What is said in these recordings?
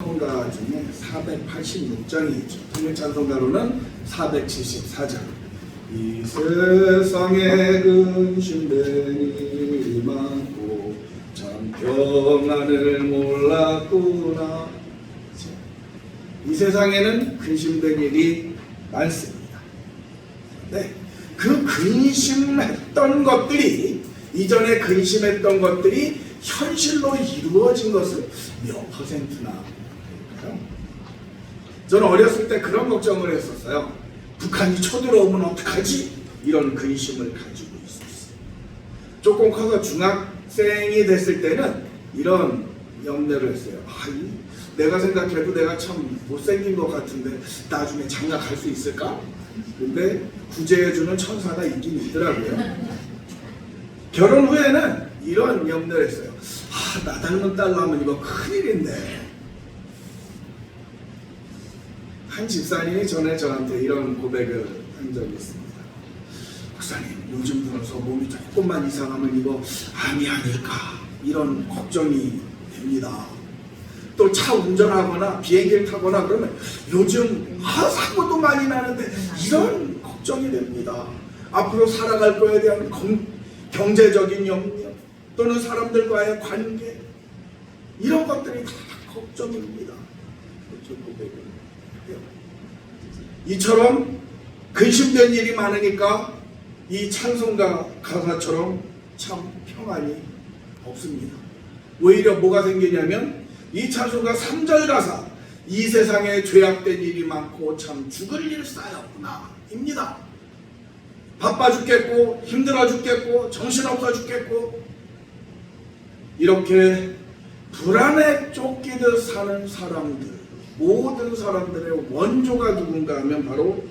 찬송가 중에 486장이 있죠. 통일 찬송가로는 474장. 이 세상에 근심된 일이 많고 참 평안을 몰랐구나. 이 세상에는 근심된 일이 많습니다. 네, 그 근심했던 것들이, 이전에 근심했던 것들이 현실로 이루어진 것은 몇 퍼센트나 될까요? 저는 어렸을 때 그런 걱정을 했었어요. 북한이 쳐들어오면 어떡하지? 이런 근심을 가지고 있었어요. 조금 커서 중학생이 됐을 때는 이런 염려를 했어요. 내가 생각해도 내가 참 못생긴 것 같은데 나중에 장가 갈 수 있을까? 근데 구제해주는 천사가 있긴 있더라고요. 결혼 후에는 이런 염려를 했어요. 나 닮은 딸 나면 이거 큰일인데. 한 집사님이 전에 저한테 이런 고백을 한 적이 있습니다. 목사님, 요즘 들어서 몸이 조금만 이상하면 이거 암이 아닐까, 이런 걱정이 됩니다. 또 차 운전하거나 비행기를 타거나 그러면 요즘 사고도 많이 나는데 이런 걱정이 됩니다. 앞으로 살아갈 거에 대한 경제적인 염려 또는 사람들과의 관계, 이런 것들이 다 걱정입니다. 그렇게 고백을 해요. 이처럼 근심된 일이 많으니까 이 찬송가 가사처럼 참 평안이 없습니다. 오히려 뭐가 생기냐면 이 찬송가 3절 가사, 이 세상에 죄악된 일이 많고 참 죽을 일 쌓였구나 입니다. 바빠 죽겠고 힘들어 죽겠고 정신없어 죽겠고 이렇게 불안에 쫓기듯 사는 사람들, 모든 사람들의 원조가 누군가 하면 바로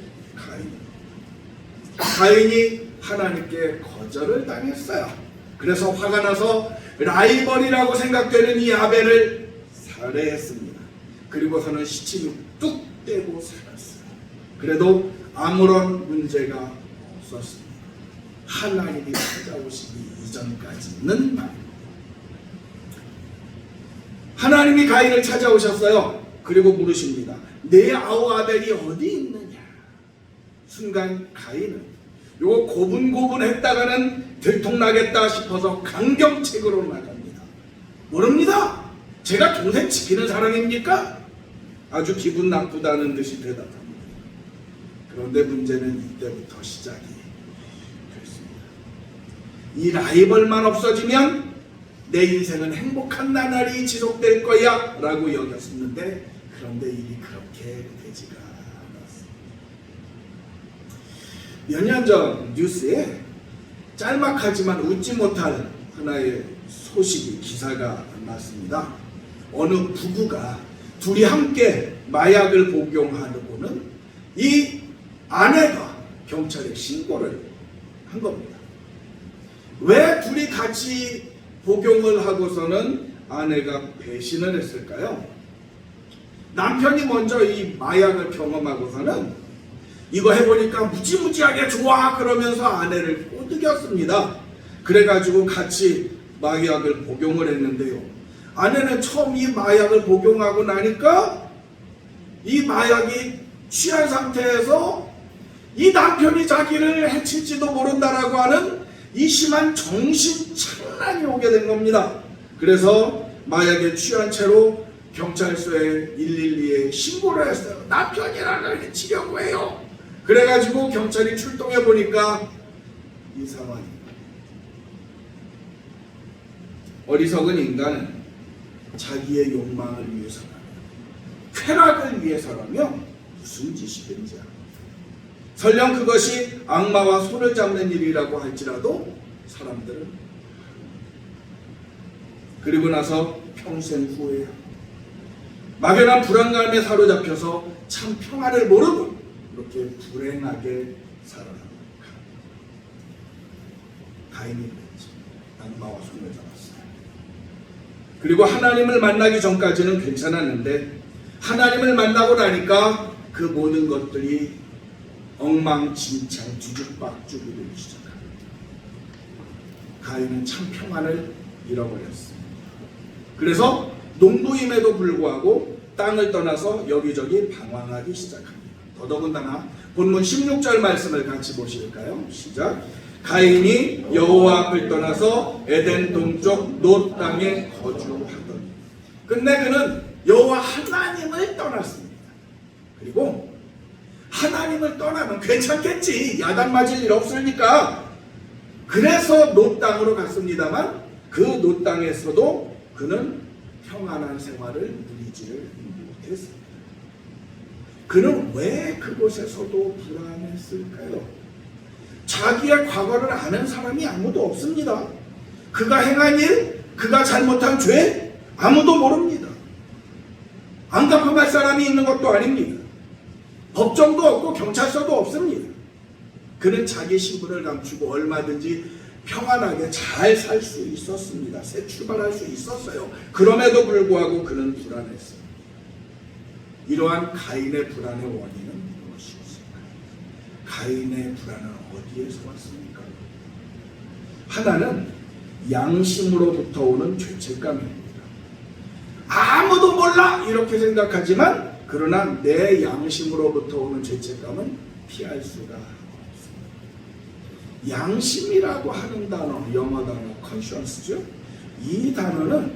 가인이 하나님께 거절을 당했어요. 그래서 화가 나서 라이벌이라고 생각되는 이 아벨을 살해했습니다. 그리고서는 시침이 뚝 떼고 살았어요. 그래도 아무런 문제가 없었습니다. 하나님이 찾아오시기 이전까지는 말입니다. 하나님이 가인을 찾아오셨어요. 그리고 물으십니다. 내 아우 아벨이 어디 있느냐? 순간 가인은 요거 고분고분했다가는 들통나겠다 싶어서 강경책으로 나갑니다. 모릅니다. 제가 동생 지키는 사람입니까? 아주 기분 나쁘다는 듯이 대답합니다. 그런데 문제는 이때부터 시작이 됐습니다. 이 라이벌만 없어지면 내 인생은 행복한 나날이 지속될 거야 라고 여겼었는데, 그런데 일이 그렇게 되지가 않았습니다. 몇 년 전 뉴스에 짤막하지만 웃지 못할 하나의 소식이, 기사가 났습니다. 어느 부부가 둘이 함께 마약을 복용하고는 이 아내가 경찰에 신고를 한 겁니다. 왜 둘이 같이 복용을 하고서는 아내가 배신을 했을까요? 남편이 먼저 이 마약을 경험하고서는 이거 해보니까 무지무지하게 좋아 그러면서 아내를 꼬드겼습니다. 그래가지고 같이 마약을 복용을 했는데요. 아내는 처음 이 마약을 복용하고 나니까 이 마약이 취한 상태에서 이 남편이 자기를 해칠지도 모른다라고 하는 이 심한 정신착란이 오게 된 겁니다. 그래서 마약에 취한 채로 경찰서에 112에 신고를 했어요. 남편이라는 해치려고 해요. 그래가지고 경찰이 출동해 보니까 이 상황입니다. 어리석은 인간은 자기의 욕망을 위해서라면, 쾌락을 위해서라면 무슨 짓이든지 합니다. 설령 그것이 악마와 손을 잡는 일이라고 할지라도 사람들은 그리고 나서 평생 후회합니다. 막연한 불안감에 사로잡혀서 참 평안을 모르고 이렇게 불행하게 살아갑니다. 가인이 그랬죠. 악마와 손을 잡았어요. 그리고 하나님을 만나기 전까지는 괜찮았는데 하나님을 만나고 나니까 그 모든 것들이 엉망진창 뒤죽박죽이 되기 시작합니다. 가인은 참 평안을 잃어버렸습니다. 그래서 농부임에도 불구하고 땅을 떠나서 여기저기 방황하기 시작합니다. 더더군다나 본문 16절 말씀을 같이 보실까요? 시작. 가인이 여호와 앞을 떠나서 에덴 동쪽 놋 땅에 거주하더니. 근데 그는 여호와 하나님을 떠났습니다. 그리고 하나님을 떠나면 괜찮겠지, 야단 맞을 일 없으니까. 그래서 놋 땅으로 갔습니다만 그 놋 땅에서도 그는 평안한 생활을 누리지를 못했습니다. 그는 왜 그곳에서도 불안했을까요? 자기의 과거를 아는 사람이 아무도 없습니다. 그가 행한 일, 그가 잘못한 죄, 아무도 모릅니다. 안갚아갈 사람이 있는 것도 아닙니다. 법정도 없고 경찰서도 없습니다. 그는 자기 신분을 감추고 얼마든지 평안하게 잘 살 수 있었습니다. 새 출발할 수 있었어요. 그럼에도 불구하고 그는 불안했어요. 이러한 가인의 불안의 원인은 무엇이었을까요? 가인의 불안은 어디에서 왔습니까? 하나는 양심으로부터 오는 죄책감입니다. 아무도 몰라 이렇게 생각하지만 그러나 내 양심으로부터 오는 죄책감은 피할 수가 없습니다. 양심이라고 하는 단어, 영어 단어 conscience죠. 이 단어는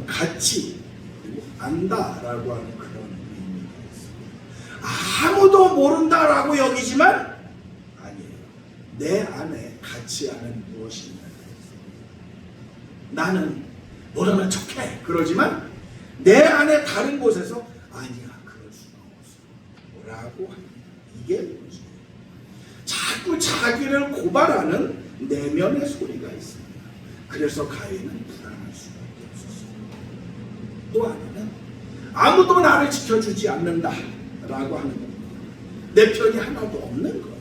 가치, 그리고 안다라고 하는 그런 의미가 있습니다. 아무도 모른다라고 여기지만 아니에요. 내 안에 가치 안에 무엇이 있는가. 나는 모르는 척해 그러지만 내 안에 다른 곳에서 아니야, 그럴 수가 없어 뭐라고 합니다. 이게 문제예요. 자꾸 자기를 고발하는 내면의 소리가 있습니다. 그래서 가인은 불안할 수밖에 없었어요. 또 하나는 아무도 나를 지켜주지 않는다라고 하는 겁니다. 내 편이 하나도 없는 거예요.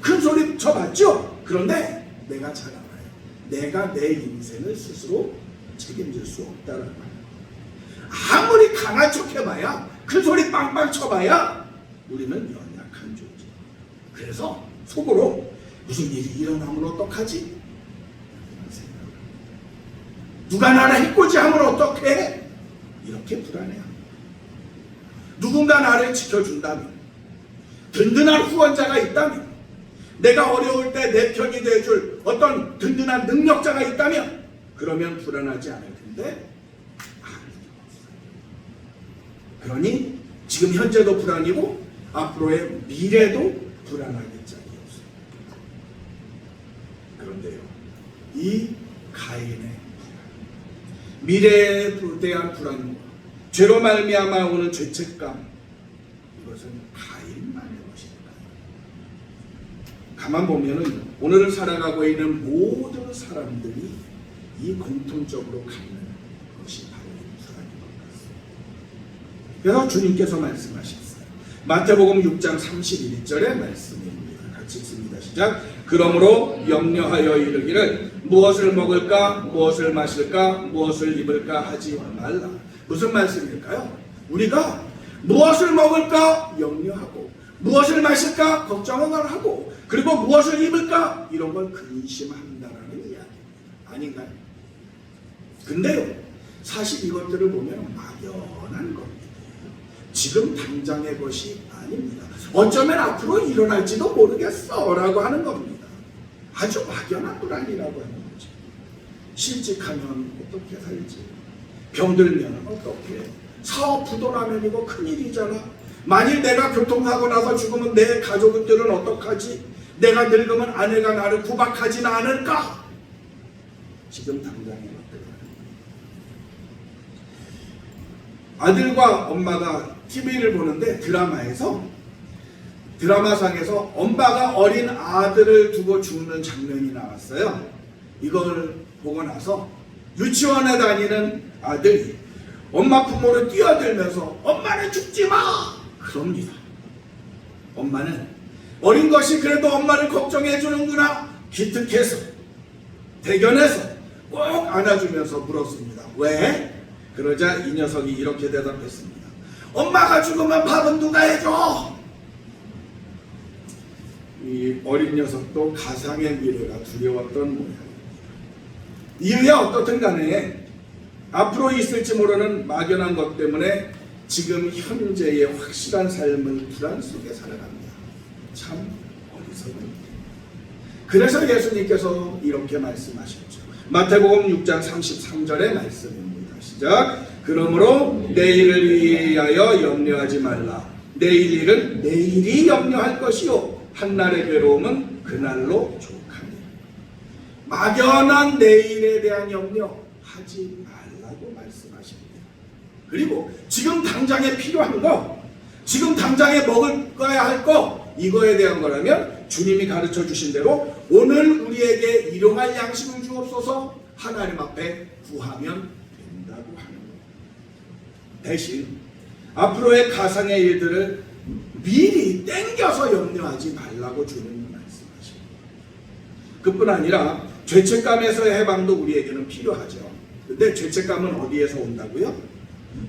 큰 소리 쳐봤죠? 그런데 내가 잘 알아요. 내가 내 인생을 스스로 책임질 수 없다라는 거예요. 아무리 강한 척 해봐야, 큰 소리 빵빵 쳐봐야 우리는 연약한 존재. 그래서 속으로 무슨 일이 일어나면 어떡하지? 누가 나를 해코지하면 어떡해? 이렇게 불안해합니다. 누군가 나를 지켜준다면, 든든한 후원자가 있다면, 내가 어려울 때 내 편이 돼줄 어떤 든든한 능력자가 있다면 그러면 불안하지 않을 텐데 그러니 지금 현재도 불안이고 앞으로의 미래도 불안하기 짝이 없어요. 그런데요, 이 가인의 불안, 미래에 대한 불안과 죄로 말미암아 오는 죄책감, 이것은 가인만의 것입니다. 가만 보면은 오늘을 살아가고 있는 모든 사람들이 이 공통적으로 갖는 것이 바로 이 불안인 것 같습니다. 그래서 주님께서 말씀하셨어요. 마태복음 6장 31절의 말씀입니다. 같이 읽습니다. 시작. 그러므로 염려하여 이르기를 무엇을 먹을까, 무엇을 마실까, 무엇을 입을까 하지 말라. 무슨 말씀일까요? 우리가 무엇을 먹을까 염려하고, 무엇을 마실까 걱정을 하고, 그리고 무엇을 입을까 이런 걸 근심한다라는 이야기입니다. 아닌가요? 근데요, 사실 이것들을 보면 막연한 겁니다. 지금 당장의 것이 아닙니다. 어쩌면 앞으로 일어날지도 모르겠어 라고 하는 겁니다. 아주 막연한 불안이라고 하는 거죠. 실직하면 어떻게 살지, 병들면 어떻게, 사업 부도나면 이거 큰일이잖아. 만일 내가 교통사고 나서 죽으면 내 가족들은 어떡하지? 내가 늙으면 아내가 나를 구박하지는 않을까? 지금 당장의 것들. 아들과 엄마가 TV를 보는데 드라마상에서 엄마가 어린 아들을 두고 죽는 장면이 나왔어요. 이걸 보고 나서 유치원에 다니는 아들이 엄마 부모를 뛰어들면서 엄마는 죽지 마! 그럽니다. 엄마는 어린 것이 그래도 엄마를 걱정해 주는구나 기특해서 대견해서 꼭 안아주면서 물었습니다. 왜? 그러자 이 녀석이 이렇게 대답했습니다. 엄마가 죽으면 밥은 누가 해줘? 이 어린 녀석도 가상의 미래가 두려웠던 모양입니다. 이유야 어떻든 간에 앞으로 있을지 모르는 막연한 것 때문에 지금 현재의 확실한 삶을 불안 속에 살아갑니다. 참 어리석은. 그래서 예수님께서 이렇게 말씀하셨죠. 마태복음 6장 33절의 말씀입니다. 시작. 그러므로 내일을 위하여 염려하지 말라. 내일 일은 내일이 염려할 것이요 한날의 괴로움은 그날로 족하니라. 막연한 내일에 대한 염려하지 말라고 말씀하십니다. 그리고 지금 당장에 필요한 거, 지금 당장에 먹어야 할 거, 이거에 대한 거라면 주님이 가르쳐 주신 대로 오늘 우리에게 일용할 양식을 주옵소서 하나님 앞에 구하면 된다고 하는 거예요. 대신 앞으로의 가상의 일들을 미리 땡겨서 염려하지 말라고 주님은 말씀하십니다. 그뿐 아니라 죄책감에서의 해방도 우리에게는 필요하죠. 근데 죄책감은 어디에서 온다고요?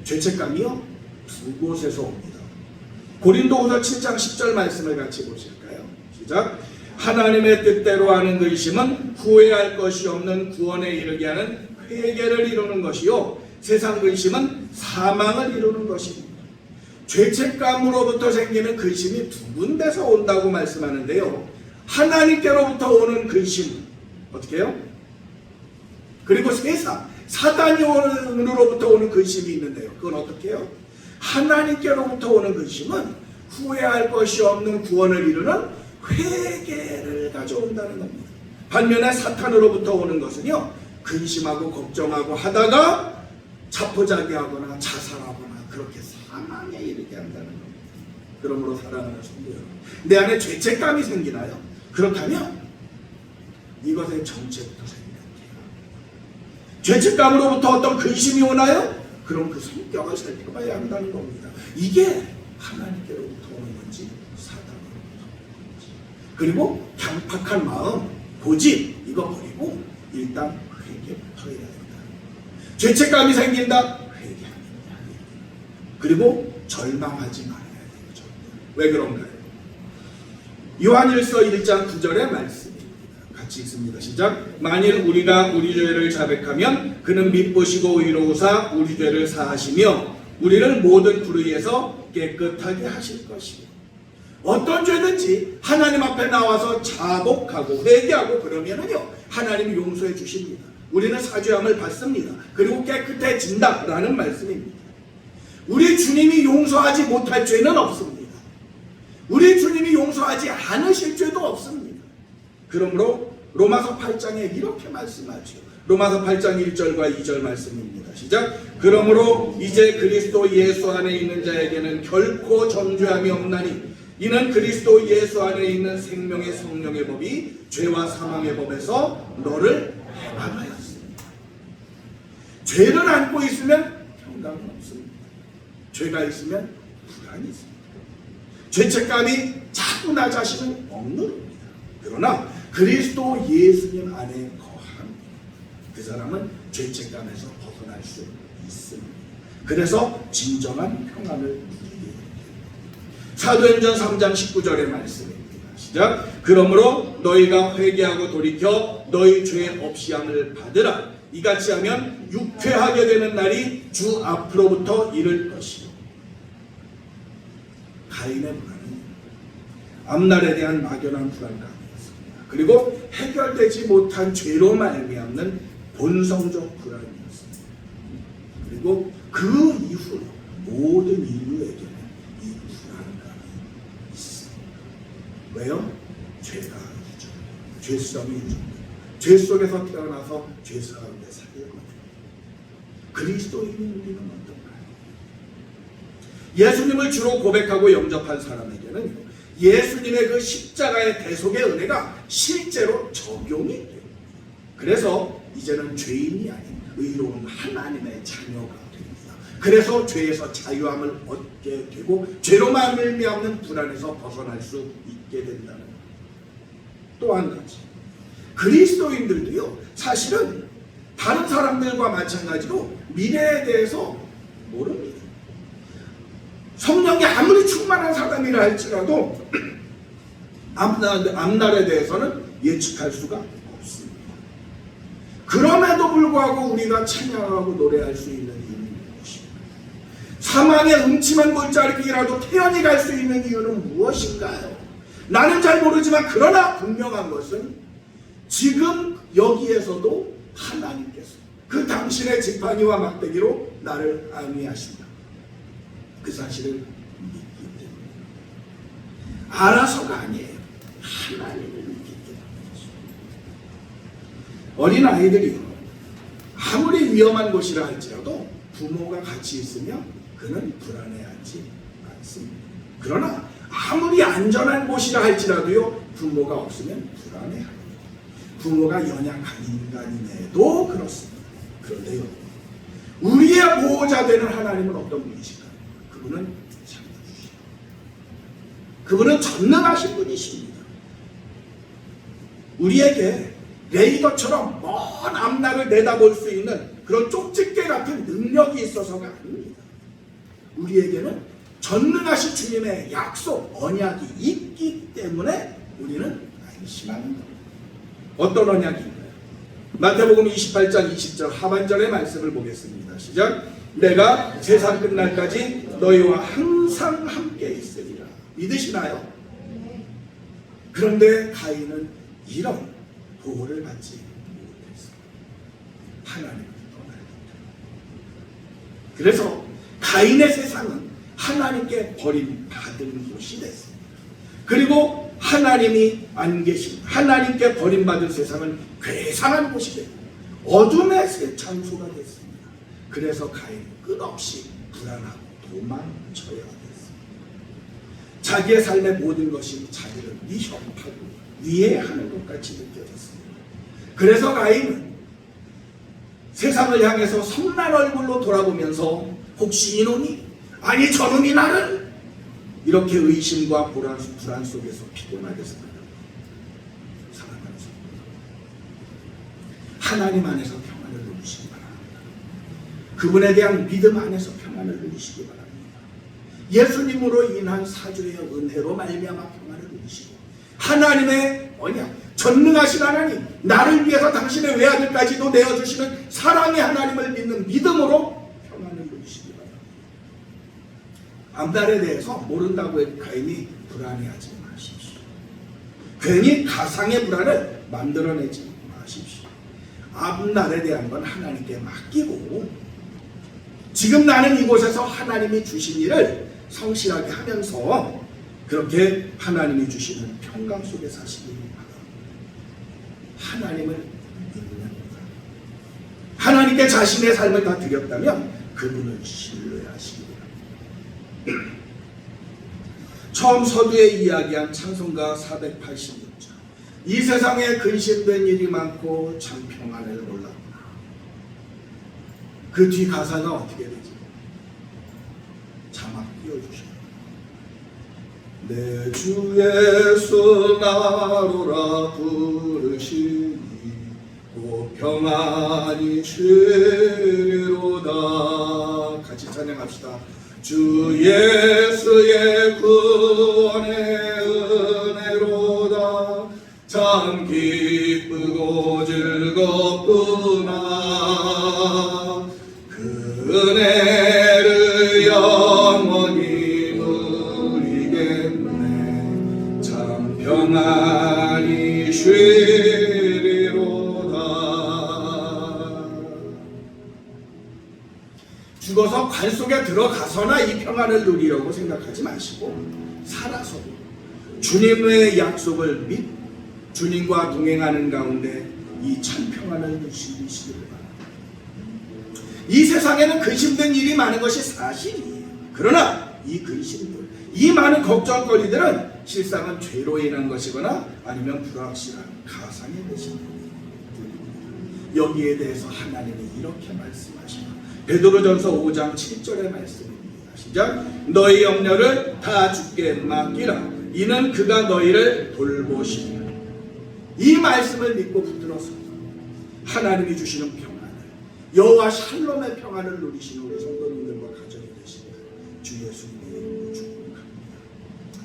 죄책감이요? 두 곳에서 옵니다. 고린도후서 7장 10절 말씀을 같이 보실까요? 시작. 하나님의 뜻대로 하는 근심은 후회할 것이 없는 구원에 이르게 하는 회개를 이루는 것이요 세상 근심은 사망을 이루는 것입니다. 죄책감으로부터 생기는 근심이 두 군데서 온다고 말씀하는데요. 하나님께로부터 오는 근심은 어떻게 해요? 그리고 세상, 사단으로부터 오는 근심이 있는데요. 그건 어떻게 해요? 하나님께로부터 오는 근심은 후회할 것이 없는 구원을 이루는 회개를 가져온다는 겁니다. 반면에 사탄으로부터 오는 것은요, 근심하고 걱정하고 하다가 자포자기하거나 자살하거나 그렇게 사망에 이르게 한다는 겁니다. 그러므로 사랑하는 성도 여러분, 내 안에 죄책감이 생기나요? 그렇다면 이것의 정체부터 생각해요. 죄책감으로부터 어떤 근심이 오나요? 그럼 그 성격을 살펴봐야 한다는 겁니다. 이게 하나님께로부터 오는 건지 사단으로부터 오는 건지. 그리고 강팍한 마음, 고집 이거 버리고 일단 회개부터 해야 된다. 죄책감이 생긴다? 회개합니다. 그리고 절망하지 말아야 되죠. 왜 그런가요? 요한일서 1장 9절의 말씀입니다. 같이 읽습니다. 시작. 만일 우리가 우리 죄를 자백하면 그는 미쁘시고 의로우사 우리 죄를 사하시며 우리를 모든 불의에서 깨끗하게 하실 것이요. 어떤 죄든지 하나님 앞에 나와서 자복하고 회개하고 그러면은요 하나님이 용서해 주십니다. 우리는 사죄함을 받습니다. 그리고 깨끗해진다라는 말씀입니다. 우리 주님이 용서하지 못할 죄는 없습니다. 우리 주님이 용서하지 않으실 죄도 없습니다. 그러므로 로마서 8장에 이렇게 말씀하죠. 로마서 8장 1절과 2절 말씀입니다. 시작. 그러므로 이제 그리스도 예수 안에 있는 자에게는 결코 정죄함이 없나니 이는 그리스도 예수 안에 있는 생명의 성령의 법이 죄와 사망의 법에서 너를 해방하였습니다. 죄를 안고 있으면 평강은 없습니다. 죄가 있으면 불안이 있습니다. 죄책감이 자꾸 나 자신을 억누릅니다. 그러나 그리스도 예수님 안에 거합니다. 그 사람은 죄책감에서 벗어날 수 있습니다. 그래서 진정한 평안을 누리게 됩니다. 사도행전 3장 19절의 말씀입니다. 시작. 그러므로 너희가 회개하고 돌이켜 너희 죄 없이함을 받으라. 이같이 하면 육회하게 되는 날이 주 앞으로부터 이를 것이요. 가인의 불안은 앞날에 대한 막연한 불안감이었습니다. 그리고 해결되지 못한 죄로 말미암는 본성적 불안이었습니다. 그리고 그 이후로 모든 인류에게는 이 불안감이 있습니다. 왜요? 죄가 유전, 죄성이 유전. 죄 속에서 태어나서 죄 가운데 살거든요. 그리스도인인 우리는 어떤가요? 예수님을 주로 고백하고 영접한 사람에게는 예수님의 그 십자가의 대속의 은혜가 실제로 적용이 돼요. 그래서 이제는 죄인이 아닌 의로운 하나님의 자녀가 됩니다. 그래서 죄에서 자유함을 얻게 되고 죄로 말미암는 불안에서 벗어날 수 있게 된다는 것. 또 한 가지, 그리스도인들도요 사실은 다른 사람들과 마찬가지로 미래에 대해서 모릅니다. 성령이 아무리 충만한 사람이라 할지라도 앞날에 대해서는 예측할 수가 없습니다. 그럼에도 불구하고 우리가 찬양하고 노래할 수 있는 이유는 무엇입니까? 사망의 음침한 골짜기라도 태연히 갈 수 있는 이유는 무엇인가요? 나는 잘 모르지만 그러나 분명한 것은 지금 여기에서도 하나님께서 그 당신의 지팡이와 막대기로 나를 안위하신다. 그 사실을 믿기 때문에 알아서가 아니에요. 하나님을 믿기 때문이죠. 어린 아이들이요, 아무리 위험한 곳이라 할지라도 부모가 같이 있으면 그는 불안해하지 않습니다. 그러나 아무리 안전한 곳이라 할지라도요, 부모가 없으면 불안해합니다. 부모가 연약한 인간임에도 그렇습니다. 그런데요, 우리의 보호자 되는 하나님은 어떤 분이실까요? 그분은 참으시죠. 그분은 전능하신 분이십니다. 우리에게 레이더처럼 먼 앞날을 내다볼 수 있는 그런 쪽집게 같은 능력이 있어서가 아닙니다. 우리에게는 전능하신 주님의 약속, 언약이 있기 때문에 우리는 안심하는 겁니다. 어떤 언약인가요? 마태복음 28장 20절 하반절의 말씀을 보겠습니다. 시작. 내가 세상 끝날까지 너희와 항상 함께 있으리라. 믿으시나요? 그런데 가인은 이런 보호를 받지 못했어요. 하나님을 떠나니까. 그래서 가인의 세상은 하나님께 버림받은 곳이 됐습니다. 그리고 하나님이 안 계신, 하나님께 버림받은 세상은 괴상한 곳이 되고 어둠의 장소가 됐습니다. 그래서 가인은 끝없이 불안하고 도망쳐야 됐습니다. 자기의 삶의 모든 것이 자기를 위협하고 위해하는 것 같이 느껴졌습니다. 그래서 가인은 세상을 향해서 성난 얼굴로 돌아보면서 혹시 이놈이, 아니 저놈이 나를, 이렇게 의심과 불안 속에서 피곤하게 살아가는 하나님 안에서 평안을 누리시기 바랍니다. 그분에 대한 믿음 안에서 평안을 누리시기 바랍니다. 예수님으로 인한 사주의 은혜로 말미암아 평안을 누리시고 하나님의 언약, 전능하신 하나님, 나를 위해서 당신의 외아들까지도 내어주시는 사랑의 하나님을 믿는 믿음으로 평안을 누리시기 바랍니다. 앞날에 대해서 모른다고 가인이 불안해하지 마십시오. 괜히 가상의 불안을 만들어내지 마십시오. 앞날에 대한 건 하나님께 맡기고 지금 나는 이곳에서 하나님이 주신 일을 성실하게 하면서 그렇게 하나님이 주시는 평강 속에 사시기 바랍니다. 하나님을 믿는 것, 하나님께 자신의 삶을 다 드렸다면 그분을 신뢰하시기 바랍니다. 처음 서두에 이야기한 찬송가 486장, 이 세상에 근심된 일이 많고 참 평안을 몰랐구나. 그 뒤 가사가 어떻게 되지? 자막 띄워주시오. 내 주 예수 나로라 부르시니 곧 평안이 주리로다. 같이 찬양합시다. 주 예수의 구원의 은혜로다. 참 기쁘고 즐겁구나. 그 은혜를 영원히 누리겠네. 참 평안이 쉬리로다. 죽어서 관 속에 들어가서나 이 평안을 누리려고 생각하지 마시고 살아서 주님의 약속을 믿 주님과 동행하는 가운데 이 참 평안을 누리시기를 바랍니다. 이 세상에는 근심된 일이 많은 것이 사실이에요. 그러나 이 근심들, 이 많은 걱정거리들은 실상은 죄로 인한 것이거나 아니면 불확실한 가상의 것입니다. 여기에 대해서 하나님이 이렇게 말씀하십니다. 베드로전서 5장 7절의 말씀입니다. 시작. 너희 염려를 다 주께 맡기라. 이는 그가 너희를 돌보시리라. 이 말씀을 믿고 붙들어서 하나님이 주시는 평안을, 여호와 샬롬의 평안을 누리시는 우리 성도님들과 가정이 되시기를 주 예수님의 이름으로 축복합니다.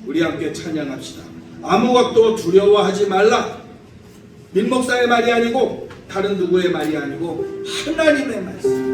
우리 함께 찬양합시다. 아무것도 두려워하지 말라. 민목사의 말이 아니고 다른 누구의 말이 아니고 하나님의 말씀.